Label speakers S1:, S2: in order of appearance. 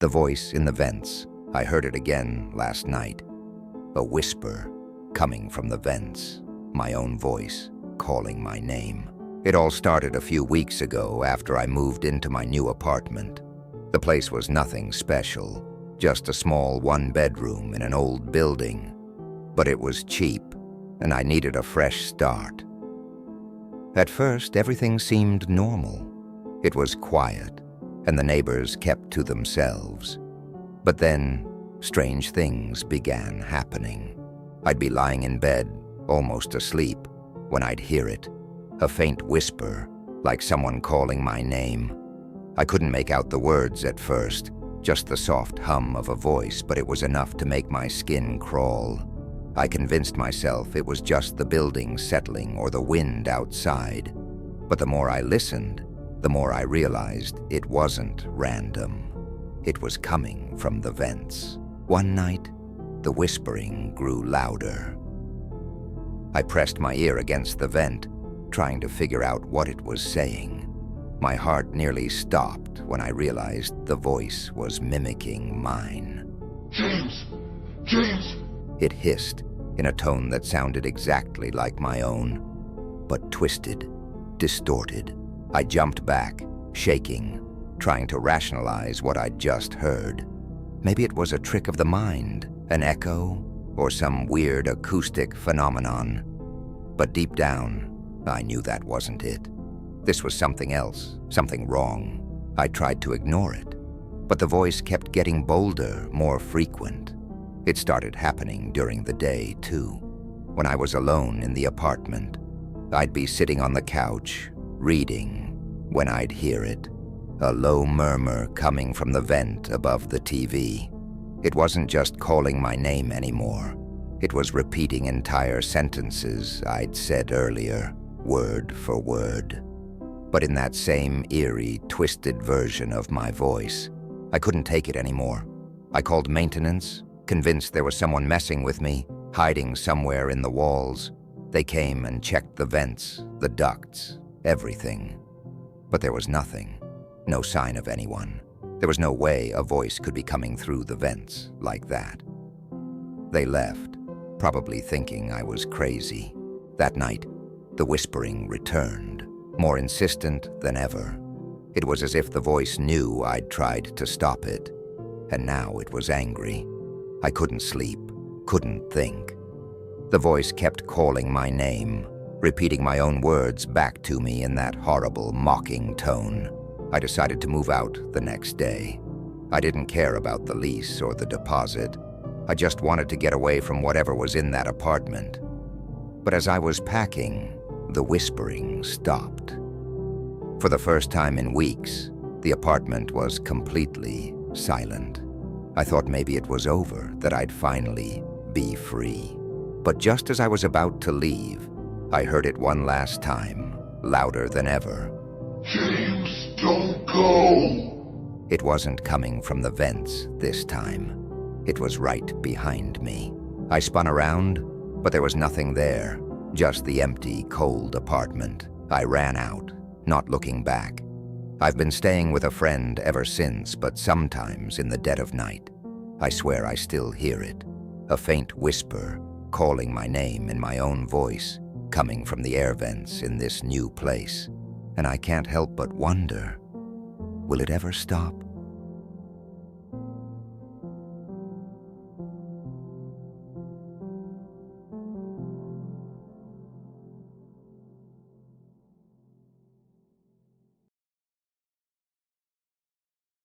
S1: The voice in the vents. I heard it again last night. A whisper coming from the vents. My own voice calling my name. It all started a few weeks ago after I moved into my new apartment. The place was nothing special, just a small one-bedroom in an old building. But it was cheap, and I needed a fresh start. At first, everything seemed normal. It was quiet, and the neighbors kept to themselves. But then, strange things began happening. I'd be lying in bed, almost asleep, when I'd hear it. A faint whisper, like someone calling my name. I couldn't make out the words at first, just the soft hum of a voice, but it was enough to make my skin crawl. I convinced myself it was just the building settling or the wind outside. But the more I listened, the more I realized it wasn't random. It was coming from the vents. One night, the whispering grew louder. I pressed my ear against the vent, trying to figure out what it was saying. My heart nearly stopped when I realized the voice was mimicking mine.
S2: James! James!
S1: It hissed in a tone that sounded exactly like my own, but twisted, distorted. I jumped back, shaking, trying to rationalize what I'd just heard. Maybe it was a trick of the mind, an echo, or some weird acoustic phenomenon. But deep down, I knew that wasn't it. This was something else, something wrong. I tried to ignore it, but the voice kept getting bolder, more frequent. It started happening during the day, too. When I was alone in the apartment, I'd be sitting on the couch, reading, when I'd hear it. A low murmur coming from the vent above the TV. It wasn't just calling my name anymore. It was repeating entire sentences I'd said earlier, word for word. But in that same eerie, twisted version of my voice. I couldn't take it anymore. I called maintenance, convinced there was someone messing with me, hiding somewhere in the walls. They came and checked the vents, the ducts, everything. But there was nothing. No sign of anyone. There was no way a voice could be coming through the vents like that. They left, probably thinking I was crazy. That night, the whispering returned, more insistent than ever. It was as if the voice knew I'd tried to stop it, and now it was angry. I couldn't sleep, couldn't think. The voice kept calling my name, repeating my own words back to me in that horrible, mocking tone. I decided to move out the next day. I didn't care about the lease or the deposit. I just wanted to get away from whatever was in that apartment. But as I was packing, the whispering stopped. For the first time in weeks, the apartment was completely silent. I thought maybe it was over, that I'd finally be free. But just as I was about to leave, I heard it one last time, louder than ever.
S2: James, don't go!
S1: It wasn't coming from the vents this time. It was right behind me. I spun around, but there was nothing there, just the empty, cold apartment. I ran out, not looking back. I've been staying with a friend ever since, but sometimes in the dead of night, I swear I still hear it. A faint whisper, calling my name in my own voice, coming from the air vents in this new place. And I can't help but wonder, will it ever stop?